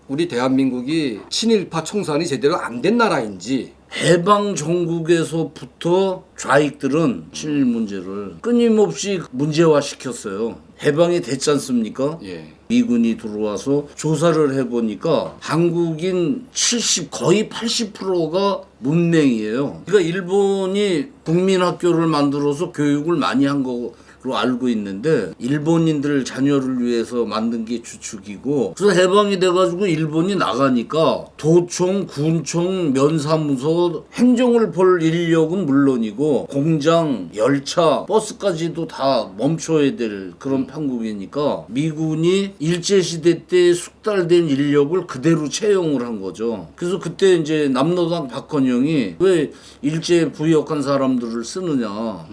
우리 대한민국이 친일파 청산이 제대로 안 된 나라인지 해방 정국에서부터 좌익들은 친일 문제를 끊임없이 문제화시켰어요. 해방이 됐지 않습니까? 예. 미군이 들어와서 조사를 해보니까 한국인 거의 80%가 문맹이에요. 그러니까 일본이 국민학교를 만들어서 교육을 많이 한 거로 알고 있는데 일본인들 자녀를 위해서 만든 게 주축이고, 그래서 해방이 돼가지고 일본이 나가니까 도청, 군청, 면사무소, 행정을 볼 인력은 물론이고 공장, 열차, 버스까지도 다 멈춰야 될 그런 판국이니까 미군이 일제시대 때 숙달된 인력을 그대로 채용을 한 거죠. 그래서 그때 이제 남로당 박헌영이 왜 일제 부역한 사람들을 쓰느냐.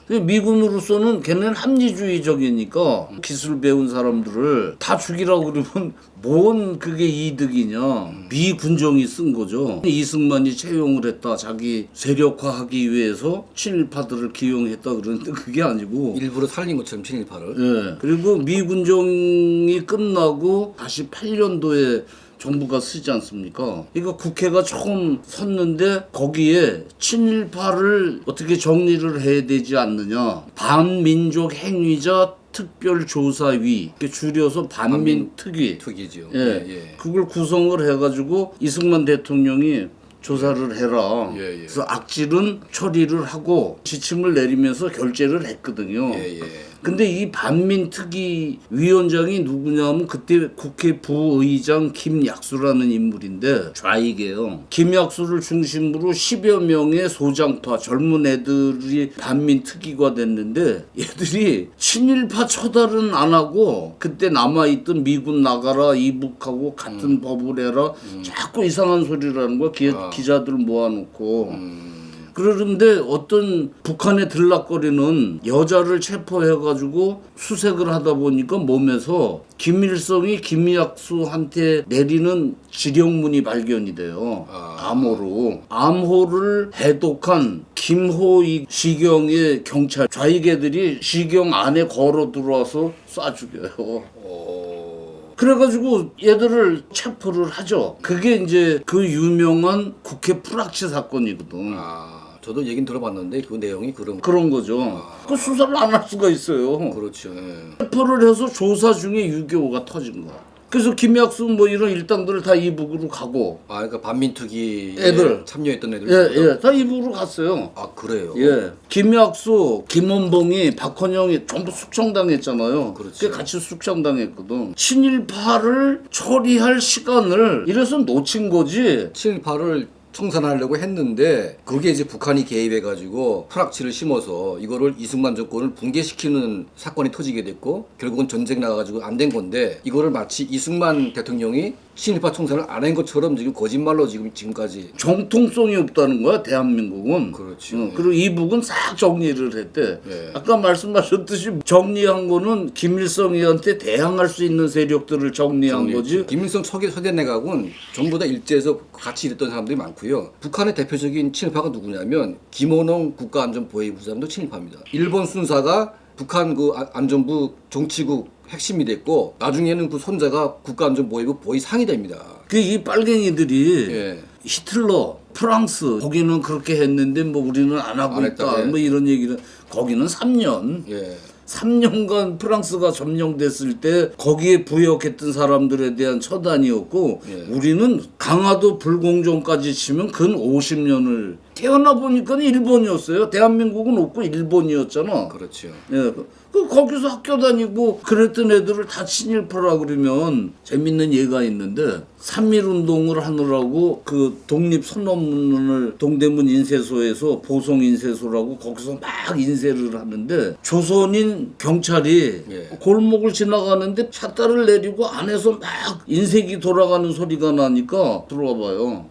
미군으로서는 걔는 합리주의적이니까 기술 배운 사람들을 다 죽이라고 그러면 뭔 그게 이득이냐. 미군정이 쓴 거죠. 이승만이 채용을 했다. 자기 세력화하기 위해서 친일파들을 기용했다 그러는데 그게 아니고 일부러 살린 것처럼 친일파를. 예. 그리고 미군정이 끝나고 다시 8년도에 정부가 쓰지 않습니까? 이거 국회가 처음 섰는데 거기에 친일파를 어떻게 정리를 해야 되지 않느냐. 반민족 행위자 특별조사위, 이렇게 줄여서 반민특위. 특위죠. 예. 예. 그걸 구성을 해가지고 이승만 대통령이 조사를 해라. 예, 예. 그래서 악질은 처리를 하고 지침을 내리면서 결재를 했거든요. 예, 예. 근데 이 반민특위 위원장이 누구냐면 그때 국회 부의장 김약수라는 인물인데 좌익이에요. 김약수를 중심으로 10여 명의 소장파 젊은 애들이 반민특위가 됐는데 얘들이 친일파 처달은 안 하고 그때 남아있던 미군 나가라 이북하고 같은 법을 해라 자꾸 이상한 소리를 하는 거야. 기자들 모아놓고. 그러는데 어떤 북한에 들락거리는 여자를 체포해가지고 수색을 하다 보니까 몸에서 김일성이 김약수한테 내리는 지령문이 발견이 돼요. 암호로. 암호를 해독한 김호익 시경의 경찰 좌익애들이 시경 안에 걸어 들어와서 쏴 죽여요. 그래가지고 얘들을 체포를 하죠. 그게 이제 그 유명한 국회 프락치 사건이거든. 저도 얘긴 들어봤는데 그 내용이 그런 거죠. 그 수사를 안 할 수가 있어요. 그렇죠. 예. 체포를 해서 조사 중에 6.25가 터진 거야. 그래서 김약수 뭐 이런 일당들을 다 이북으로 가고. 그러니까 반민특위 애들 참여했던 애들. 예, 다 이북으로 갔어요. 그래요. 예, 김약수, 김원봉이, 박헌영이 전부 숙청당했잖아요. 그렇지. 그게 같이 숙청당했거든. 친일파를 처리할 시간을 이래서 놓친 거지. 친일파를 청산하려고 했는데 그게 이제 북한이 개입해가지고 프락치를 심어서 이거를 이승만 정권을 붕괴시키는 사건이 터지게 됐고 결국은 전쟁 나가가지고 안 된 건데 이거를 마치 이승만 대통령이 친일파 청산을 안 한 것처럼 지금 거짓말로 지금까지 정통성이 없다는 거야 대한민국은. 그렇죠. 그리고 이북은 싹 정리를 했대. 예. 아까 말씀하셨듯이 정리한 거는 김일성이한테 대항할 수 있는 세력들을 정리한 거지. 김일성 서대 내각은 전부 다 일제에서 같이 일했던 사람들이 많고요. 북한의 대표적인 친일파가 누구냐면 김원홍 국가안전보위부장도 친일파입니다. 일본 순사가 북한 그 안전부 정치국 핵심이 됐고 나중에는 그 손자가 국가안전보위부 보위상이 됩니다. 이 빨갱이들이 예. 히틀러, 프랑스 거기는 그렇게 했는데 뭐 우리는 안 하고 안 있다. 했다, 예. 뭐 이런 얘기를 거기는 3년. 예. 3년간 프랑스가 점령됐을 때 거기에 부역했던 사람들에 대한 처단이었고 예. 우리는 강화도 불공정까지 치면 근 50년을 태어나 보니까 일본이었어요. 대한민국은 없고 일본이었잖아. 그렇죠. 예. 거기서 학교 다니고 그랬던 애들을 다 친일파라 그러면 재밌는 예가 있는데 3.1운동을 하느라고 그 독립선언문을 동대문 인쇄소에서 보성인쇄소라고 거기서 막 인쇄를 하는데 조선인 경찰이 예. 골목을 지나가는데 샷다를 내리고 안에서 막 인쇄기 돌아가는 소리가 나니까 들어와 봐요.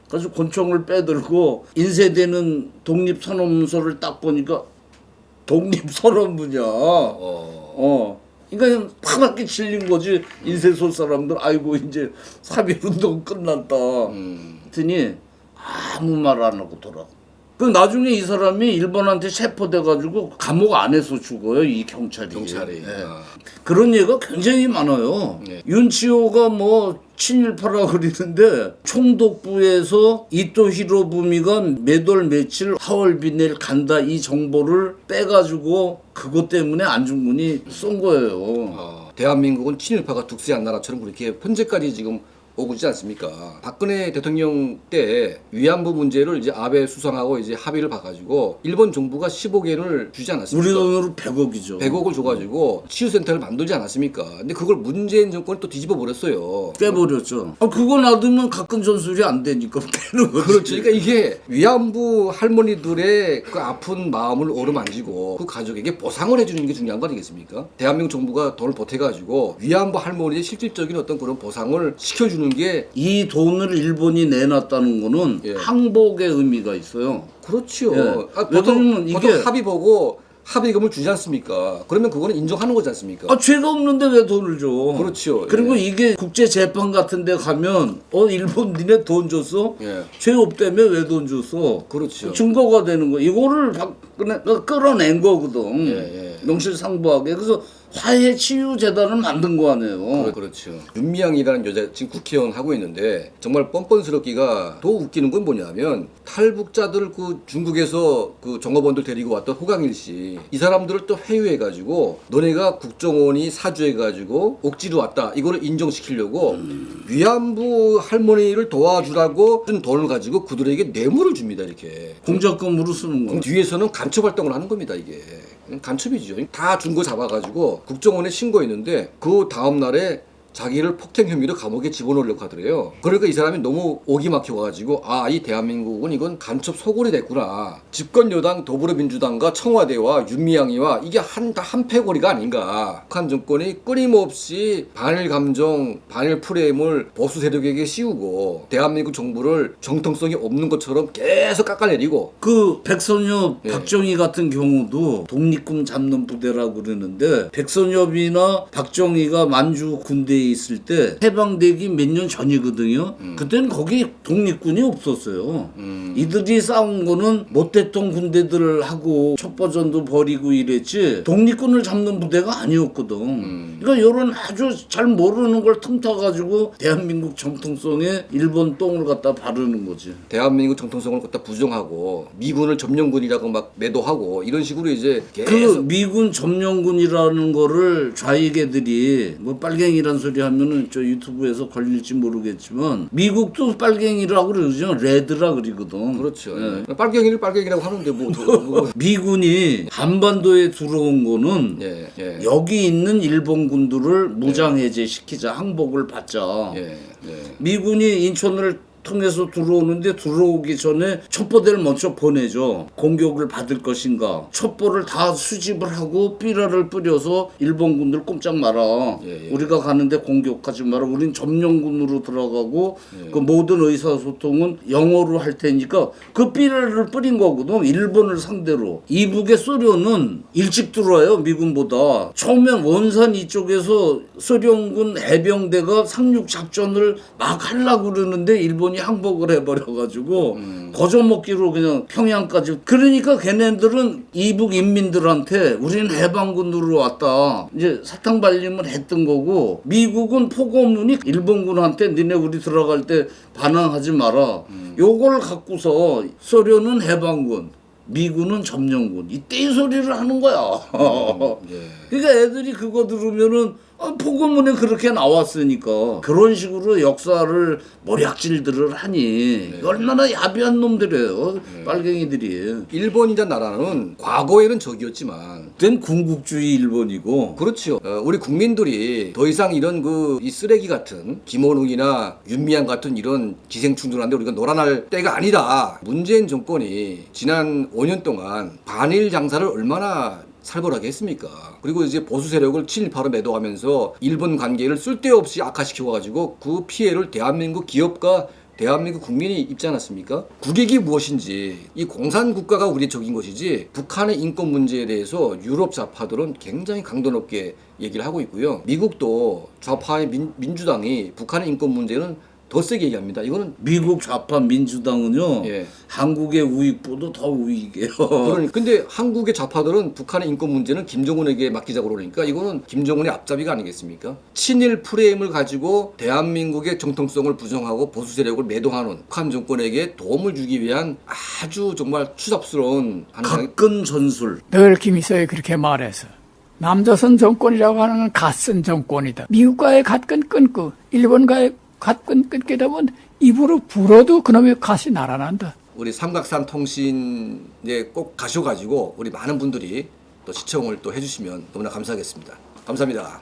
그래서 권총을 빼들고 인쇄되는 독립선언문서를 딱 보니까 독립선언문이야. 그러니까 파랗게 질린 거지. 인쇄소 사람들 아이고 이제 3.1운동 끝났다. 했더니 아무 말 안 하고 돌아. 그 나중에 이 사람이 일본한테 체포돼가지고 감옥 안에서 죽어요, 이 경찰이. 예. 아. 그런 예가 굉장히 많아요. 네. 윤치호가 뭐 친일파라 그러는데 총독부에서 이토 히로부미가 몇 월 며칠 하얼빈에 내일 간다 이 정보를 빼가지고 그것 때문에 안중근이 쏜 거예요. 대한민국은 친일파가 득세한 나라처럼 그렇게 현재까지 지금 오고 있지 않습니까? 박근혜 대통령 때 위안부 문제를 이제 아베 수상하고 이제 합의를 봐가지고 일본 정부가 15개를 주지 않았습니까? 우리 돈으로 100억이죠. 100억을 줘가지고 치유센터를 만들지 않았습니까? 근데 그걸 문재인 정권이 또 뒤집어 버렸어요. 깨버렸죠. 그거 놔두면 가끔 전술이 안 되니까 깨는 거지. 그렇죠. 그러니까 이게 위안부 할머니들의 그 아픈 마음을 어루만지고 그 가족에게 보상을 해주는 게 중요한 거 아니겠습니까? 대한민국 정부가 돈을 보태가지고 위안부 할머니의 실질적인 어떤 그런 보상을 시켜주는 게 이 돈을 일본이 내놨다는 거는 예. 항복의 의미가 있어요. 그렇죠. 예. 보통 왜냐면 이게- 합의 보고 합의금을 주지 않습니까? 그러면 그거는 인정하는 거지 않습니까? 죄가 없는데 왜 돈을 줘? 그렇죠. 그리고 예. 이게 국제 재판 같은 데 가면 일본 니네 돈 줬어? 예. 죄 없다며 왜 돈 줬어? 그렇죠. 증거가 되는 거. 이거를 박근혜가 끌어낸 거거든. 예. 명실상부하게. 그래서 화해 치유 재단을 만든 거 아니에요. 그렇죠. 윤미향이라는 여자 지금 국회의원 하고 있는데 정말 뻔뻔스럽기가 더 웃기는 건 뭐냐면 탈북자들 그 중국에서 그 정업원들 데리고 왔던 호강일 씨 이 사람들을 또 회유해가지고 너네가 국정원이 사주해가지고 억지로 왔다 이거를 인정시키려고 위안부 할머니를 도와주라고 준 돈을 가지고 그들에게 뇌물을 줍니다 이렇게. 공작금으로 쓰는 거. 그럼 뒤에서는 간첩 활동을 하는 겁니다 이게. 간첩이죠. 다 준 거 잡아가지고 국정원에 신고했는데 그 다음 날에 자기를 폭행 혐의로 감옥에 집어넣으려고 하더래요. 그러니까 이 사람이 너무 오기 막혀가지고 이 대한민국은 이건 간첩 소굴이 됐구나. 집권 여당 더불어민주당과 청와대와 윤미향이와 이게 다 한 패거리가 아닌가. 북한 정권이 끊임없이 반일 감정, 반일 프레임을 보수 세력에게 씌우고 대한민국 정부를 정통성이 없는 것처럼 계속 깎아내리고 그 백선엽, 예. 박정희 같은 경우도 독립군 잡는 부대라고 그러는데 백선엽이나 박정희가 만주 군대에 있을 때 해방되기 몇 년 전이거든요. 그때는 거기 독립군이 없었어요. 이들이 싸운 거는 못했던 군대들하고 첩보전도 벌이고 이랬지 독립군을 잡는 부대가 아니었거든. 그러니까 이런 아주 잘 모르는 걸 틈타가지고 대한민국 정통성에 일본 똥을 갖다 바르는 거지. 대한민국 정통성을 갖다 부정하고 미군을 점령군이라고 막 매도하고 이런 식으로 이제 그 계속 미군 점령군이라는 거를 좌익애들이 뭐 빨갱이란 소리 하면은 저 유튜브에서 걸릴지 모르겠지만 미국도 빨갱이라고 그러죠. 레드라 그러거든. 그렇죠. 예. 빨갱이를 빨갱이라고 하는데 뭐 미군이 한반도에 들어온 거는 예, 예. 여기 있는 일본군들을 무장해제시키자, 항복을 받자. 예, 예. 미군이 인천을 통해서 들어오는데 들어오기 전에 첩보대를 먼저 보내죠. 공격을 받을 것인가. 첩보를 다 수집을 하고 삐라를 뿌려서 일본군들 꼼짝 마라. 예, 예. 우리가 가는데 공격하지 마라. 우린 점령군으로 들어가고 그 모든 의사소통은 영어로 할 테니까 그 삐라를 뿌린 거거든. 일본을 상대로. 이북의 소련은 일찍 들어와요. 미군보다. 처음엔 원산 이쪽에서 소련군 해병대가 상륙 작전을 막 하려고 그러는데 일본이 항복을 해버려가지고 거저먹기로 그냥 평양까지. 그러니까 걔네들은 이북 인민들한테 우리는 해방군으로 왔다 이제 사탕 발림을 했던 거고, 미국은 포고문이 일본군한테 니네 우리 들어갈 때 반항하지 마라. 요걸 갖고서 소련은 해방군, 미군은 점령군, 이때 이 소리를 하는 거야. 예. 그러니까 애들이 그거 들으면은 포고문에 그렇게 나왔으니까 그런 식으로 역사를 모략질들을 하니 얼마나 야비한 놈들이에요. 빨갱이들이. 일본이란 나라는 과거에는 적이었지만 그땐 군국주의 일본이고. 그렇죠. 우리 국민들이 더 이상 이런 이 쓰레기 같은 김원웅이나 윤미향 같은 이런 기생충들한테 우리가 놀아날 때가 아니다. 문재인 정권이 지난 5년 동안 반일 장사를 얼마나 살벌하게 했습니까? 그리고 이제 보수 세력을 친일파로 매도하면서 일본 관계를 쓸데없이 악화시켜가지고 그 피해를 대한민국 기업과 대한민국 국민이 입지 않았습니까? 국익이 무엇인지, 이 공산 국가가 우리의 적인 것이지 북한의 인권 문제에 대해서 유럽 좌파들은 굉장히 강도 높게 얘기를 하고 있고요. 미국도 좌파의 민주당이 북한의 인권 문제는 더 세게 얘기합니다. 이거는 미국 좌파 민주당은요. 예. 한국의 우익보다 더 우익이에요. 그러니 근데 한국의 좌파들은 북한의 인권 문제는 김정은에게 맡기자고 그러니까 이거는 김정은의 앞잡이가 아니겠습니까? 친일 프레임을 가지고 대한민국의 정통성을 부정하고 보수 세력을 매도하는 북한 정권에게 도움을 주기 위한 아주 정말 추잡스러운 handling. 가끔 전술. 늘 김일성이 그렇게 말해서 남조선 정권이라고 하는 건 갓쓴 정권이다. 미국과의 갓끈 끊고 일본과의 갓끈 끊게 되면 입으로 불어도 그놈의 갓이 날아난다. 우리 삼각산 통신에 꼭 가셔가지고 우리 많은 분들이 또 시청을 또 해주시면 너무나 감사하겠습니다. 감사합니다.